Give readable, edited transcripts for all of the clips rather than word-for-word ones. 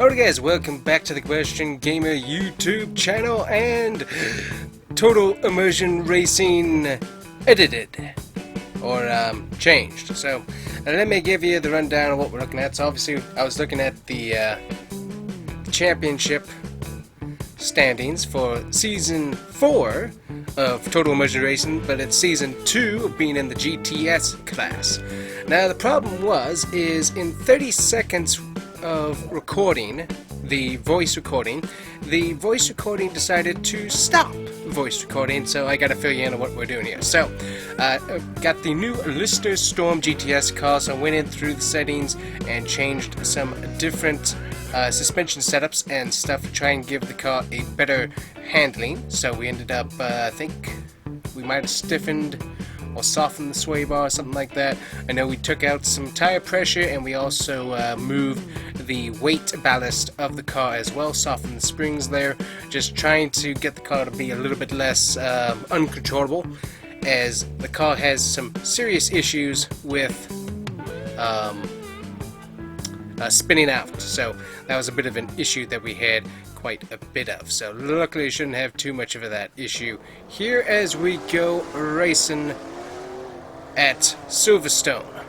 Alright guys, welcome back to the Combustion Gamer YouTube channel and Total Immersion Racing edited or changed. So let me give you the rundown of what we're looking at. So obviously I was looking at the championship standings for Season 4 of Total Immersion Racing, but it's Season 2 being in the GTS class. Now the problem is in 30 seconds of recording, the voice recording decided to stop voice recording, so I gotta fill you in on what we're doing here. So, got the new Lister Storm GTS car, so I went in through the settings and changed some different suspension setups and stuff to try and give the car a better handling. So we ended up, I think we might have stiffened or soften the sway bar or something like that. I know we took out some tire pressure and we also moved the weight ballast of the car as well, softened the springs there, just trying to get the car to be a little bit less uncontrollable, as the car has some serious issues with spinning out. So that was a bit of an issue that we had quite a bit of. So luckily I shouldn't have too much of that issue here as we go racing at Silverstone.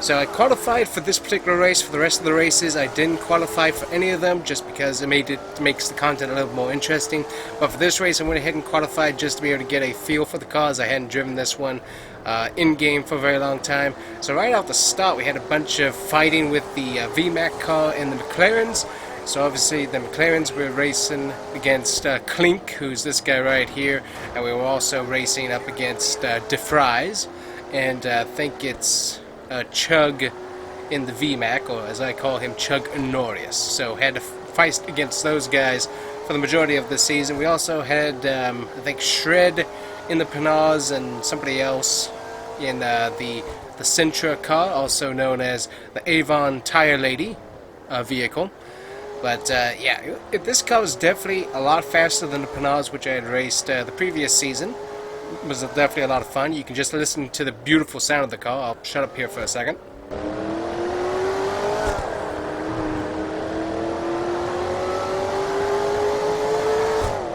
So I qualified for this particular race. For the rest of the races I didn't qualify for any of them, just because it makes the content a little more interesting. But for this race I went ahead and qualified just to be able to get a feel for the cars. I hadn't driven this one in-game for a very long time. So right off the start we had a bunch of fighting with the VMAC car and the McLarens. So obviously the McLarens were racing against Clink, who's this guy right here, and we were also racing up against DeFries, and I think it's Chug in the VMAC, or as I call him, Chug Norris. So had to fight against those guys for the majority of the season. We also had, I think, Shred in the Penaz and somebody else in the Sentra car, also known as the Avon Tire Lady vehicle. But yeah, this car was definitely a lot faster than the Penaz, which I had raced the previous season. It was definitely a lot of fun. You can just listen to the beautiful sound of the car. I'll shut up here for a second.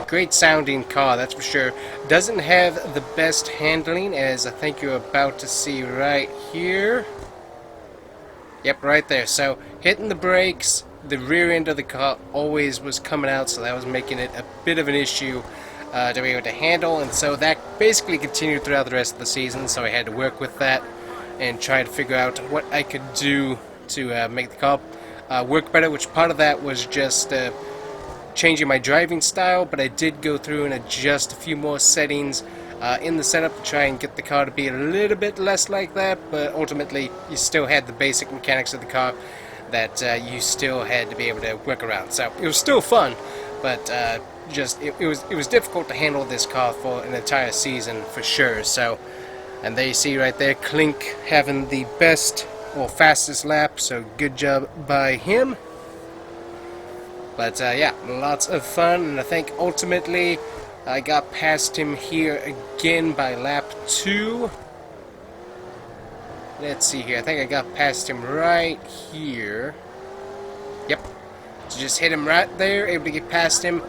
Great sounding car, that's for sure. Doesn't have the best handling, as I think you're about to see right here. Yep, right there. So hitting the brakes, the rear end of the car always was coming out, so that was making it a bit of an issue to be able to handle, and so that basically continued throughout the rest of the season. So I had to work with that and try to figure out what I could do to make the car work better, which part of that was just changing my driving style, but I did go through and adjust a few more settings in the setup to try and get the car to be a little bit less like that, but ultimately you still had the basic mechanics of the car that you still had to be able to work around. So it was still fun, but it was difficult to handle this car for an entire season for sure. So, and there you see right there Clink having the best or fastest lap, so good job by him. But yeah, lots of fun, and I think ultimately I got past him here again by lap 2. Let's see here, I think I got past him right here. Yep, so just hit him right there, able to get past him,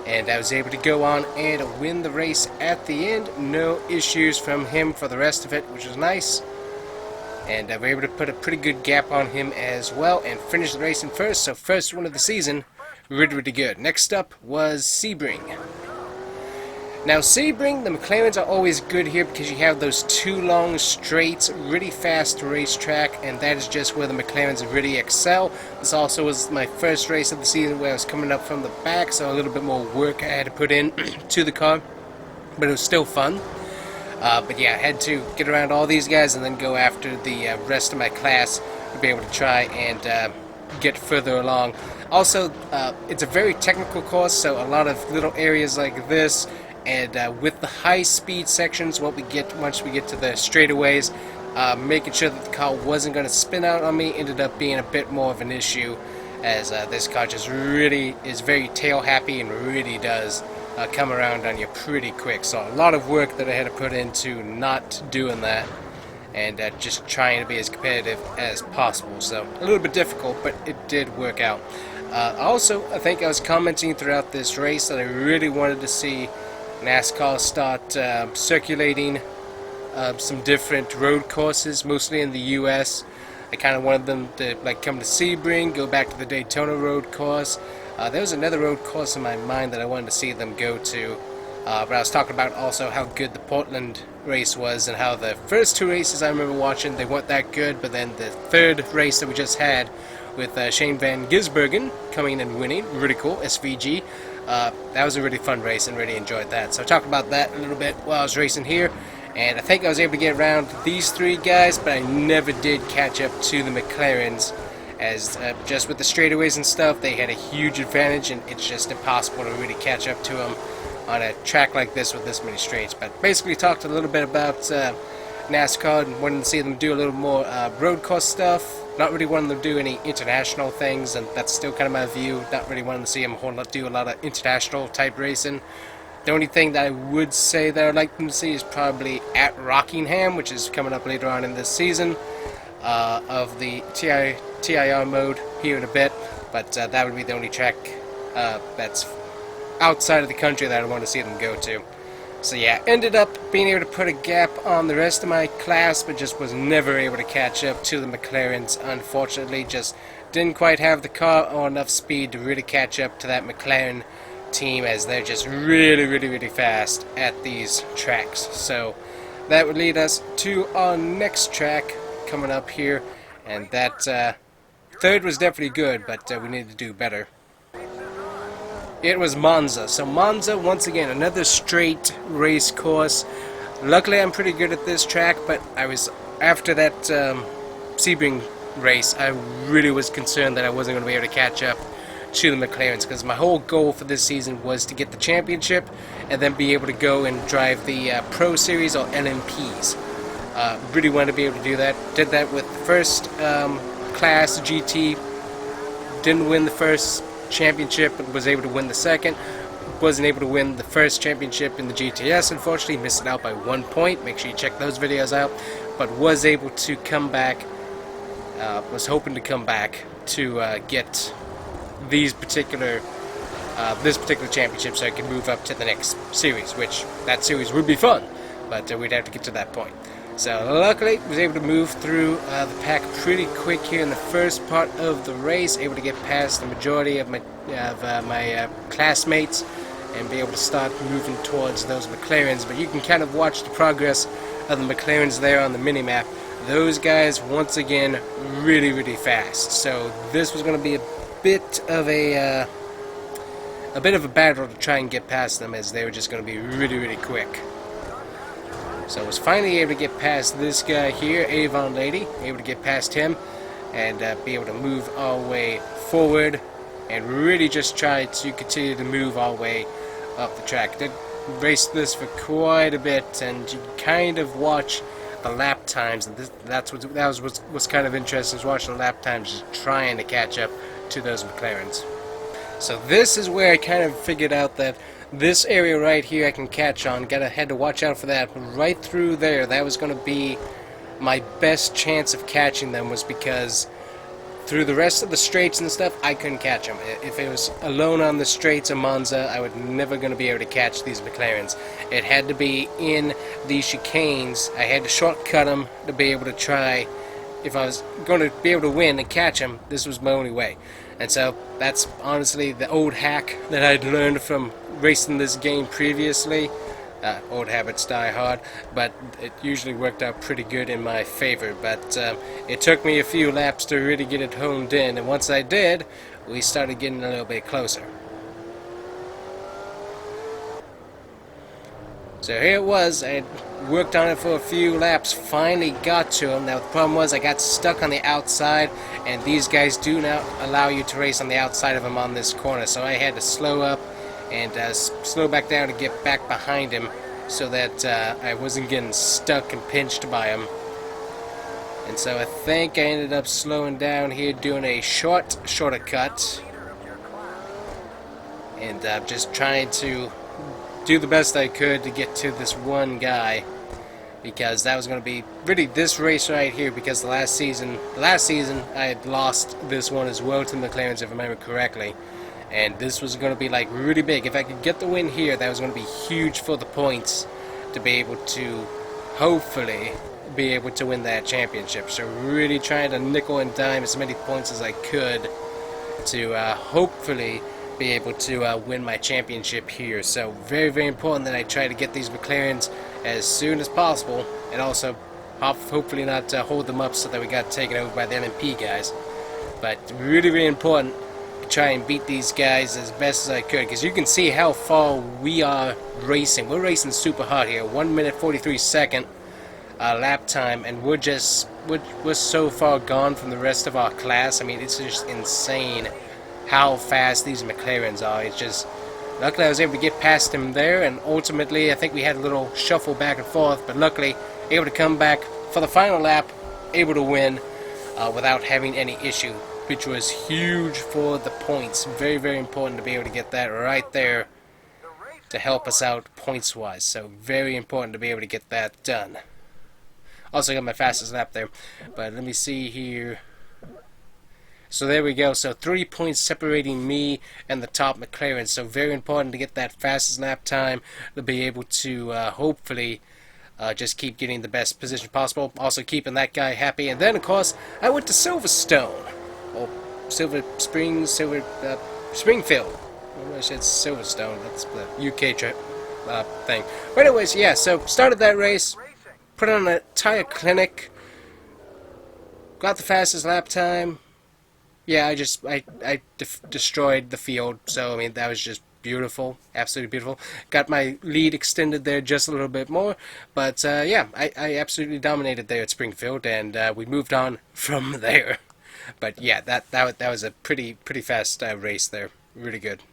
and I was able to go on and win the race at the end. No issues from him for the rest of it, which was nice. And I was able to put a pretty good gap on him as well and finish the race in first, so first one of the season, really good. Next up was Sebring. Now Sebring, the McLarens are always good here because you have those two long straights, really fast racetrack, and that is just where the McLarens really excel. This also was my first race of the season where I was coming up from the back, so a little bit more work I had to put in to the car, but it was still fun. But yeah, I had to get around all these guys and then go after the rest of my class to be able to try and get further along. Also, it's a very technical course, so a lot of little areas like this, and with the high-speed sections, what we get once we get to the straightaways, making sure that the car wasn't going to spin out on me ended up being a bit more of an issue, as this car just really is very tail-happy and really does come around on you pretty quick. So a lot of work that I had to put into not doing that, and just trying to be as competitive as possible. So a little bit difficult, but it did work out. Also, I think I was commenting throughout this race that I really wanted to see NASCAR start circulating some different road courses, mostly in the U.S. I kind of wanted them to come to Sebring, go back to the Daytona road course. There was another road course in my mind that I wanted to see them go to, but I was talking about also how good the Portland race was, and how the first 2 races I remember watching, they weren't that good, but then the third race that we just had with Shane Van Gisbergen coming and winning, really cool, SVG, that was a really fun race and really enjoyed that. So I talked about that a little bit while I was racing here, and I think I was able to get around these 3 guys, but I never did catch up to the McLarens, as just with the straightaways and stuff, they had a huge advantage, and it's just impossible to really catch up to them on a track like this with this many straights. But basically talked a little bit about NASCAR and wanted to see them do a little more road course stuff. Not really wanting them to do any international things, and that's still kind of my view. Not really wanting to see them do a lot of international type racing. The only thing that I would say that I'd like them to see is probably at Rockingham, which is coming up later on in this season, of the TIR mode here in a bit. But that would be the only track that's outside of the country that I want to see them go to. So yeah, ended up being able to put a gap on the rest of my class, but just was never able to catch up to the McLarens. Unfortunately, just didn't quite have the car or enough speed to really catch up to that McLaren team, as they're just really fast at these tracks. So that would lead us to our next track coming up here, and that third was definitely good, but we need to do better. It was Monza. So Monza, once again, another straight race course. Luckily, I'm pretty good at this track, but I was, after that Sebring race, I really was concerned that I wasn't going to be able to catch up to the McLarens, because my whole goal for this season was to get the championship and then be able to go and drive the Pro Series or LMPs. Really wanted to be able to do that. Did that with the first class GT. Didn't win the first championship, but was able to win the second. Wasn't able to win the first championship in the GTS, unfortunately. Missed it out by 1 point. Make sure you check those videos out. But was able to come back. Was hoping to come back to get this particular championship, so I can move up to the next series, which that series would be fun, but we'd have to get to that point. So luckily, was able to move through the pack pretty quick here in the first part of the race, able to get past the majority of my classmates and be able to start moving towards those McLarens. But you can kind of watch the progress of the McLarens there on the mini-map. Those guys, once again, really fast. So this was going to be a bit of a battle to try and get past them, as they were just going to be really quick. So I was finally able to get past this guy here, Avon Lady, able to get past him and be able to move our way forward and really just try to continue to move our way up the track. Did race this for quite a bit, and you kind of watch the lap times, and that was kind of interesting, is watching the lap times, just trying to catch up to those McLarens. So this is where I kind of figured out that this area right here I can catch on. Had to watch out for that. Right through there, that was going to be my best chance of catching them, was because through the rest of the straights and stuff, I couldn't catch them. If it was alone on the straights of Monza, I would never going to be able to catch these McLarens. It had to be in these chicanes. I had to shortcut them to be able to try. If I was going to be able to win and catch them, this was my only way. And so that's honestly the old hack that I'd learned from racing this game previously. Old habits die hard, but it usually worked out pretty good in my favor. But it took me a few laps to really get it honed in, and once I did, we started getting a little bit closer. So here it was. I had worked on it for a few laps, finally got to him. Now the problem was I got stuck on the outside, and these guys do not allow you to race on the outside of him on this corner, so I had to slow up and slow back down to get back behind him, so that I wasn't getting stuck and pinched by him. And so I think I ended up slowing down here, doing a shorter cut, and just trying to do the best I could to get to this one guy because that was going to be really this race right here, because the last season I had lost this one as well to McLaren's, if I remember correctly. And this was going to be like really big. If I could get the win here, that was going to be huge for the points to be able to hopefully be able to win that championship. So really trying to nickel and dime as many points as I could to hopefully be able to win my championship here. So very, very important that I try to get these McLarens as soon as possible, and also hopefully not hold them up so that we got taken over by the LMP guys. But really, really important to try and beat these guys as best as I could, because you can see how far we are racing. We're racing super hard here. 1 minute 43 second lap time, and we're so far gone from the rest of our class. I mean, it's just insane how fast these McLarens are. It's just, luckily I was able to get past him there, and ultimately I think we had a little shuffle back and forth, but luckily able to come back for the final lap, able to win without having any issue, which was huge for the points. Very, very important to be able to get that right there to help us out points wise. So very important to be able to get that done. Also got my fastest lap there, but let me see here. So there we go. So 3 points separating me and the top McLaren. So very important to get that fastest lap time to be able to hopefully just keep getting the best position possible. Also keeping that guy happy. And then of course I went to Silverstone, or Springfield. I said Silverstone. That's the UK trip thing. But anyways, yeah. So started that race. Put on a tire clinic, got the fastest lap time. Yeah, I destroyed the field, so I mean that was just beautiful, absolutely beautiful. Got my lead extended there just a little bit more, but yeah, I absolutely dominated there at Springfield, and we moved on from there. But yeah, that was a pretty fast race there, really good.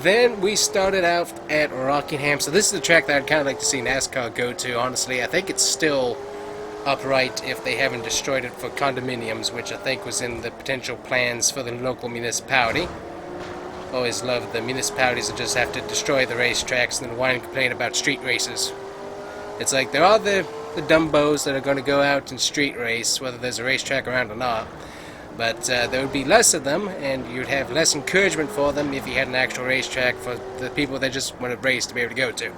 Then we started out at Rockingham. So this is the track that I'd kind of like to see NASCAR go to, honestly. I think it's still upright if they haven't destroyed it for condominiums, which I think was in the potential plans for the local municipality. Always love the municipalities that just have to destroy the racetracks and then whine and complain about street races. It's like there are the dumbos that are going to go out and street race, whether there's a racetrack around or not. But there would be less of them, and you'd have less encouragement for them if you had an actual racetrack for the people that just want to race to be able to go to.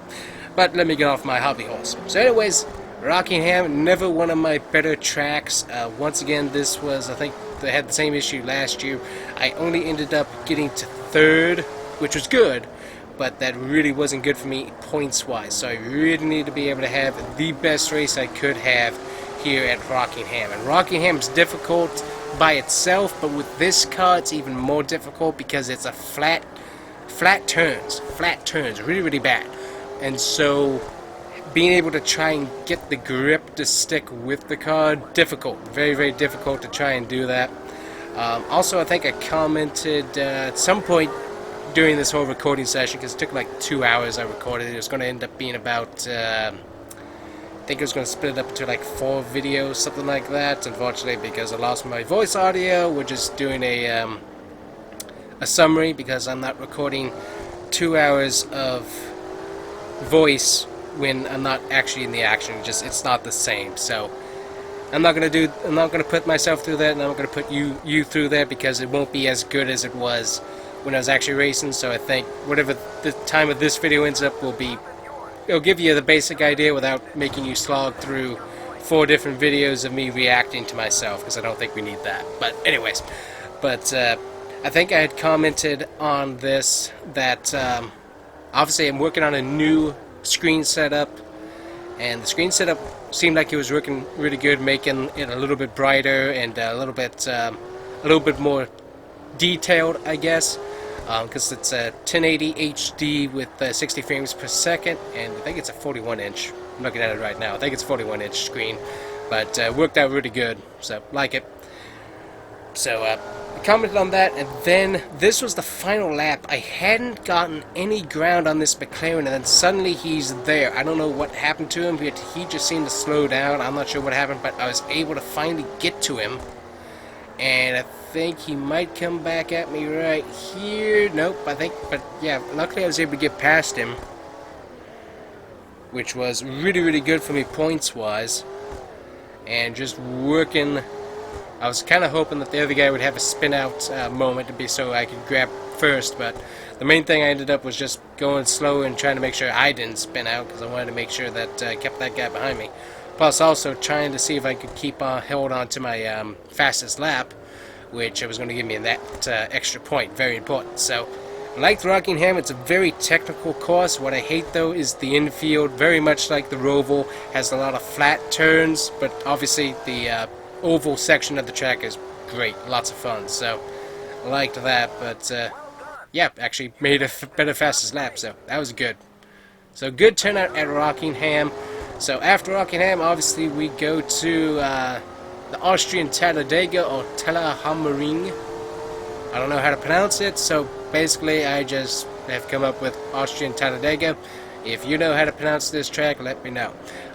But let me get off my hobby horse. So anyways, Rockingham, never one of my better tracks. Once again, this was, I think they had the same issue last year. I only ended up getting to third, which was good, but that really wasn't good for me points-wise. So I really need to be able to have the best race I could have here at Rockingham. And Rockingham's difficult by itself, but with this car it's even more difficult because it's a flat turns, really, really bad. And so being able to try and get the grip to stick with the car, difficult, very, very difficult to try and do that. Also, I think I commented at some point during this whole recording session, because it took like 2 hours I recorded it. It was going to end up being about I think it was going to split it up into like 4 videos, something like that. Unfortunately, because I lost my voice audio, we're just doing a summary, because I'm not recording 2 hours of voice when I'm not actually in the action. It's not the same. So I'm not going to put myself through that, and I'm not going to put you through that, because it won't be as good as it was when I was actually racing. So I think whatever the time of this video ends up will be, it'll give you the basic idea without making you slog through 4 different videos of me reacting to myself, because I don't think we need that. But anyways, I think I had commented on this that obviously I'm working on a new screen setup, and the screen setup seemed like it was working really good, making it a little bit brighter and a little bit more detailed, I guess. Because it's a 1080 HD with 60 frames per second, and I think it's a 41-inch. I'm looking at it right now. I think it's a 41-inch screen, but worked out really good, so like it. So I commented on that, and then this was the final lap. I hadn't gotten any ground on this McLaren, and then suddenly he's there. I don't know what happened to him. He just seemed to slow down. I'm not sure what happened, but I was able to finally get to him, and I think he might come back at me right here. Nope, but yeah, luckily I was able to get past him. which was really good for me points-wise. And just working, I was kind of hoping that the other guy would have a spin-out moment to be so I could grab first, but the main thing I ended up was just going slow and trying to make sure I didn't spin out, because I wanted to make sure that I kept that guy behind me. Plus also trying to see if I could keep hold on to my fastest lap, which was going to give me that extra point. Very important. So, like Rockingham, it's a very technical course. What I hate, though, is the infield. Very much like the Roval, has a lot of flat turns, but obviously the oval section of the track is great. Lots of fun. So, I liked that, but yeah, actually made a better fastest lap, so that was good. So, good turnout at Rockingham. So, after Rockingham, obviously, we go to the Austrian Talladega, or Tellerhammering. I don't know how to pronounce it, so basically I just have come up with Austrian Talladega. If you know how to pronounce this track, let me know.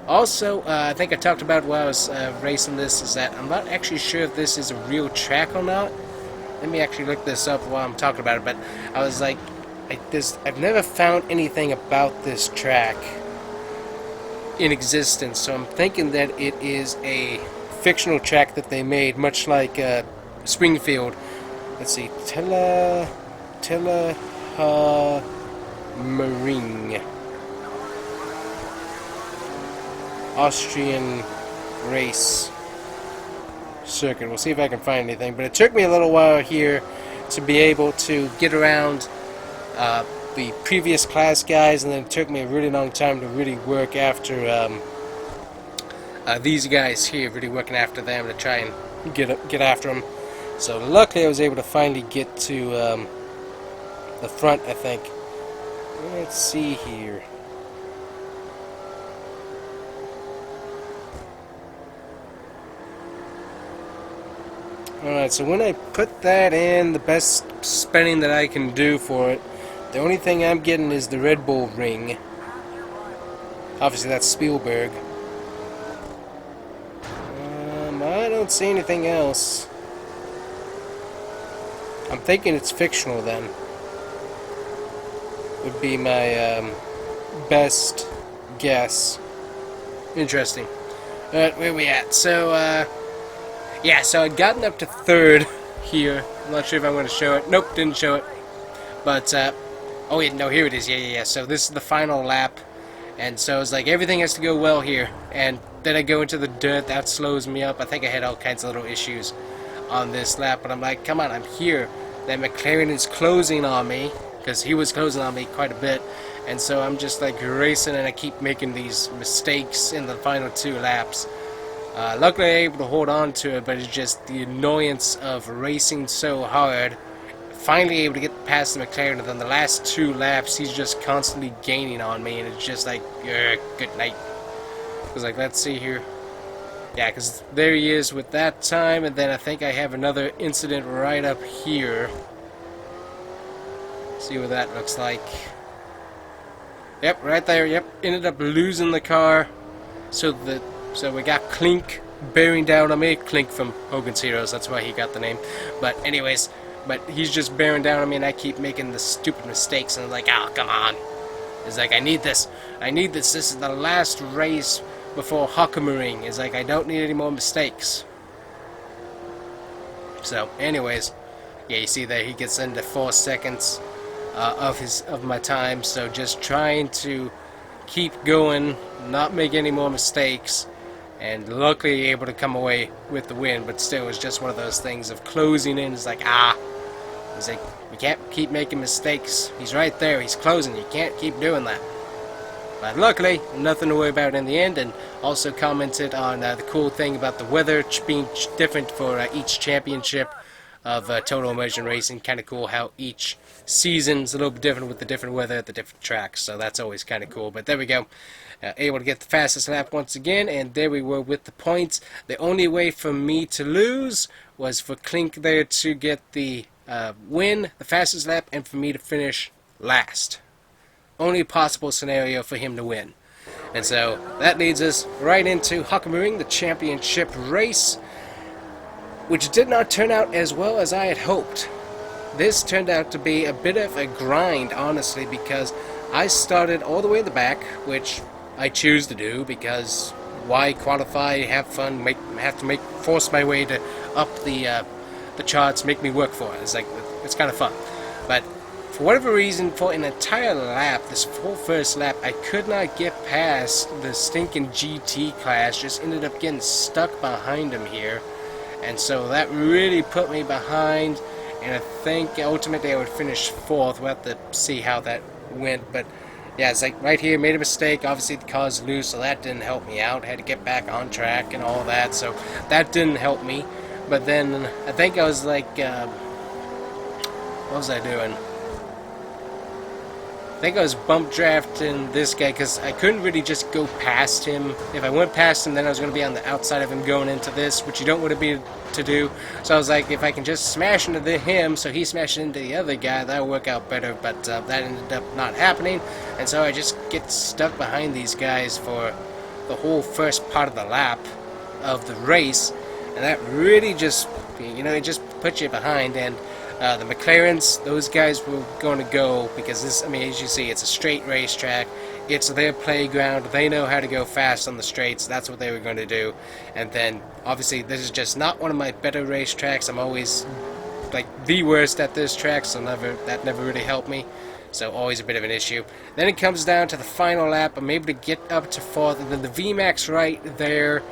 Also, I think I talked about while I was racing this, is that I'm not actually sure if this is a real track or not. Let me actually look this up while I'm talking about it, but I was like, I've never found anything about this track in existence, so I'm thinking that it is a fictional track that they made, much like Springfield. Let's see, Tellerhammering Austrian race circuit. We'll see if I can find anything, but it took me a little while here to be able to get around the previous class guys, and then it took me a really long time to really work after these guys here, really working after them to try and get after them. So luckily I was able to finally get to the front, I think. Let's see here. Alright, so when I put that in, the best spinning that I can do for it, the only thing I'm getting is the Red Bull ring. Obviously that's Spielberg. I don't see anything else. I'm thinking it's fictional then. Would be my best guess. Interesting. Alright, where we at? So, yeah, so I'd gotten up to third here. I'm not sure if I'm going to show it. Nope, didn't show it. But, oh wait, no, here it is. Yeah. So this is the final lap. And so it's like everything has to go well here. And then I go into the dirt. That slows me up. I think I had all kinds of little issues on this lap, but I'm like, come on, I'm here. Then McLaren is closing on me, because he was closing on me quite a bit, and so I'm just like racing, and I keep making these mistakes in the final 2 laps. Luckily I'm able to hold on to it, but it's just the annoyance of racing so hard. Finally able to get past the McLaren, and then the last 2 laps he's just constantly gaining on me, and it's just like, good night. Because like, let's see here. Yeah, because there he is with that time, and then I think I have another incident right up here. See what that looks like. Yep, right there, yep. Ended up losing the car. So we got Klink bearing down on me. Klink from Hogan's Heroes, that's why he got the name. But anyways, he's just bearing down on me, and I keep making the stupid mistakes, and I'm like, oh, come on. It's like, I need this. This is the last race before Hockenheimring. Is like, I don't need any more mistakes. So anyways, yeah, you see there he gets into 4 seconds of my time, so just trying to keep going, not make any more mistakes, and luckily able to come away with the win. But still, it's just one of those things of closing in. It's like, it's like, we can't keep making mistakes. He's right there, he's closing, you can't keep doing that. But luckily, nothing to worry about in the end, and also commented on the cool thing about the weather being different for each championship of Total Immersion Racing. Kind of cool how each season's a little bit different with the different weather at the different tracks, so that's always kind of cool. But there we go. Able to get the fastest lap once again, and there we were with the points. The only way for me to lose was for Klink there to get the win, the fastest lap, and for me to finish last. Only possible scenario for him to win. And so that leads us right into Hockenheimring, the championship race, which did not turn out as well as I had hoped. This turned out to be a bit of a grind, honestly, because I started all the way in the back, which I choose to do, because why qualify, have fun, force my way to up the charts, make me work for it. It's like, it's kind of fun. But for whatever reason, for an entire lap, this whole first lap, I could not get past the stinking GT class. Just ended up getting stuck behind him here, and so that really put me behind. And I think ultimately I would finish 4th. We'll have to see how that went, but yeah, it's like right here, made a mistake. Obviously the car's loose, so that didn't help me out. I had to get back on track and all that, so that didn't help me. But then I think I was like, what was I doing? I think I was bump drafting this guy, because I couldn't really just go past him. If I went past him, then I was going to be on the outside of him going into this, which you don't want to be to do. So I was like, if I can just smash into him, so he smashed into the other guy, that'll work out better. But that ended up not happening, and so I just get stuck behind these guys for the whole first part of the lap of the race, and that really just, you know, it just puts you behind. And the McLarens, those guys were going to go, because this, I mean, as you see, it's a straight racetrack. It's their playground. They know how to go fast on the straights. That's what they were going to do. And then, obviously, this is just not one of my better racetracks. I'm always, like, the worst at this track, so that never really helped me. So, always a bit of an issue. Then it comes down to the final lap. I'm able to get up to 4th, and then the VMAX right there.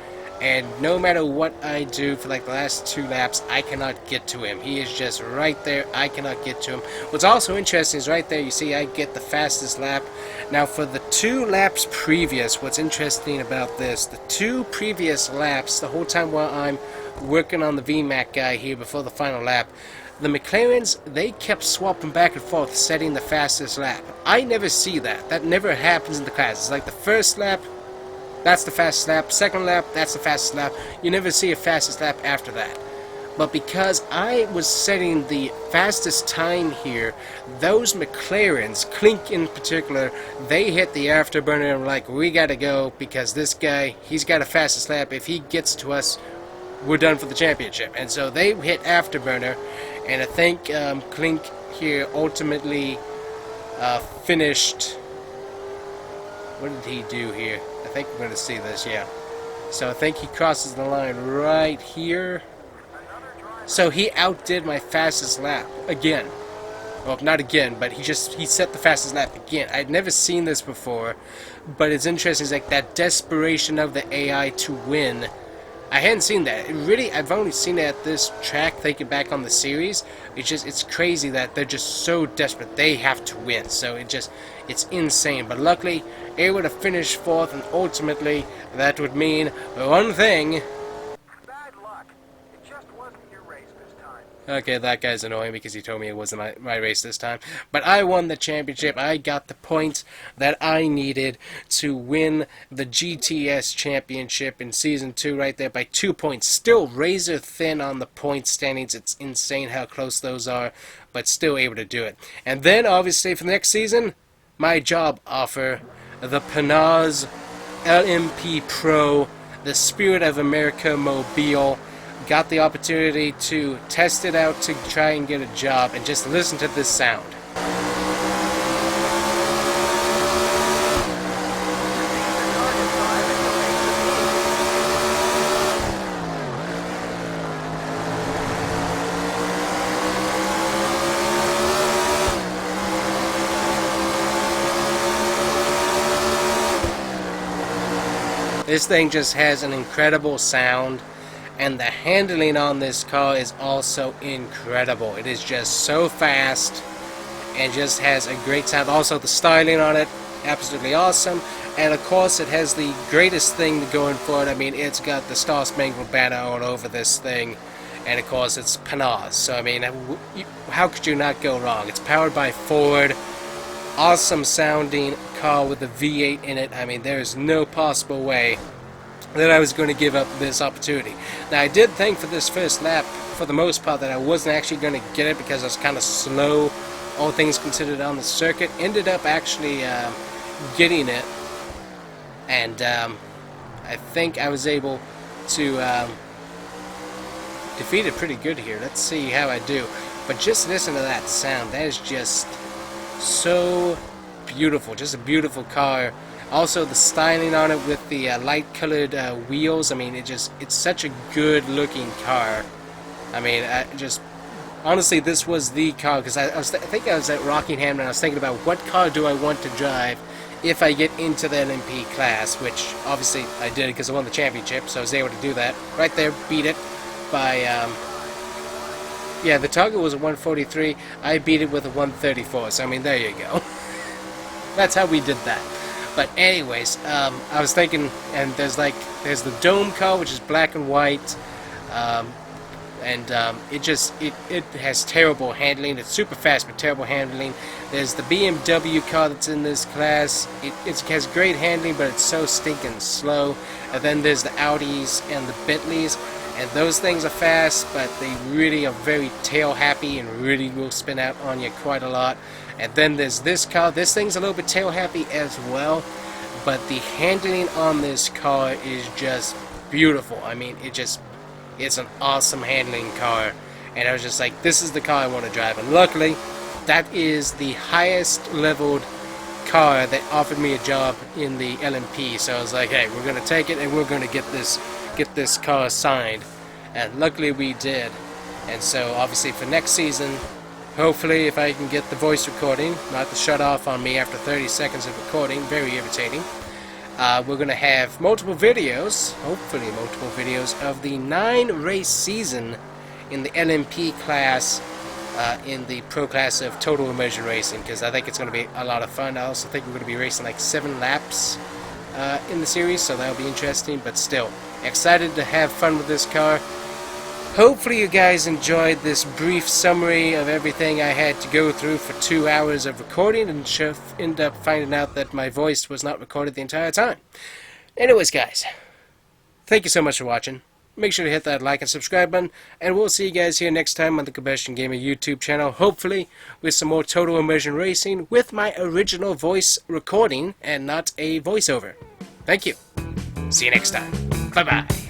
And no matter what I do for like the last 2 laps, I cannot get to him. He is just right there. I cannot get to him. What's also interesting is right there, you see I get the fastest lap. Now for the 2 laps previous, what's interesting about this, the 2 previous laps, the whole time while I'm working on the VMAX guy here before the final lap, the McLarens, they kept swapping back and forth, setting the fastest lap. I never see that. That never happens in the class. It's like the first lap, that's the fastest lap. Second lap, that's the fastest lap. You never see a fastest lap after that. But because I was setting the fastest time here, those McLarens, Clink in particular, they hit the afterburner and were like, we gotta go, because this guy, he's got a fastest lap. If he gets to us, we're done for the championship. And so they hit afterburner, and I think Clink here ultimately finished. What did he do here? I think we're going to see this, yeah. So I think he crosses the line right here. So he outdid my fastest lap again. Well, not again, but he set the fastest lap again. I'd never seen this before, but it's interesting. It's like that desperation of the AI to win. I hadn't seen that. I've only seen it at this track, thinking back on the series. It's crazy that they're just so desperate. They have to win. So it's insane. But luckily, able to finish 4th, and ultimately, that would mean one thing. Bad luck. It just wasn't your race this time. Okay, that guy's annoying because he told me it wasn't my race this time. But I won the championship. I got the points that I needed to win the GTS championship in Season 2 right there by 2 points. Still razor thin on the point standings. It's insane how close those are, but still able to do it. And then, obviously, for the next season, my job offer, the Panaz LMP Pro, the Spirit of America Mobile. Got the opportunity to test it out to try and get a job, and just listen to this sound. This thing just has an incredible sound, and the handling on this car is also incredible. It is just so fast and just has a great sound. Also, the styling on it, absolutely awesome. And of course, it has the greatest thing going for it. I mean, it's got the Star Spangled Banner all over this thing. And of course, it's Panaz. So I mean, how could you not go wrong? It's powered by Ford. Awesome sounding car with a V8 in it. I mean, there is no possible way that I was going to give up this opportunity. Now, I did think for this first lap, for the most part, that I wasn't actually going to get it because I was kind of slow, all things considered, on the circuit. Ended up actually getting it, and I think I was able to defeat it pretty good here. Let's see how I do. But just listen to that sound. That is just so beautiful. Just a beautiful car. Also, the styling on it with the light-colored wheels. I mean, it's such a good-looking car. I mean, honestly, this was the car, because I think I was at Rockingham and I was thinking about what car do I want to drive if I get into the LMP class, which obviously I did because I won the championship, so I was able to do that. Right there, beat it by, yeah, the target was a 143, I beat it with a 134, so I mean, there you go. That's how we did that. But anyways, I was thinking, and there's the dome car, which is black and white, it has terrible handling. It's super fast, but terrible handling. There's the BMW car that's in this class. It has great handling, but it's so stinking slow. And then there's the Audis and the Bentleys, and those things are fast, but they really are very tail happy and really will spin out on you quite a lot. And then there's this car. This thing's a little bit tail happy as well, but the handling on this car is just beautiful. I mean, it's an awesome handling car, and I was just like, this is the car I want to drive. And luckily, that is the highest leveled car that offered me a job in the LMP. So I was like, hey, we're going to take it and we're going to get this car signed. And luckily we did. And so obviously for next season, hopefully if I can get the voice recording, not to shut off on me after 30 seconds of recording, very irritating. We're going to have multiple videos, hopefully multiple videos, of the 9-race season in the LMP class, in the pro class of Total Immersion Racing, because I think it's going to be a lot of fun. I also think we're going to be racing like 7 laps in the series, so that'll be interesting, but still, excited to have fun with this car. Hopefully you guys enjoyed this brief summary of everything I had to go through for 2 hours of recording, and end up finding out that my voice was not recorded the entire time. Anyways, guys, thank you so much for watching. Make sure to hit that like and subscribe button, and we'll see you guys here next time on the Combustion Gamer YouTube channel, hopefully with some more Total Immersion Racing with my original voice recording and not a voiceover. Thank you. See you next time. Bye-bye.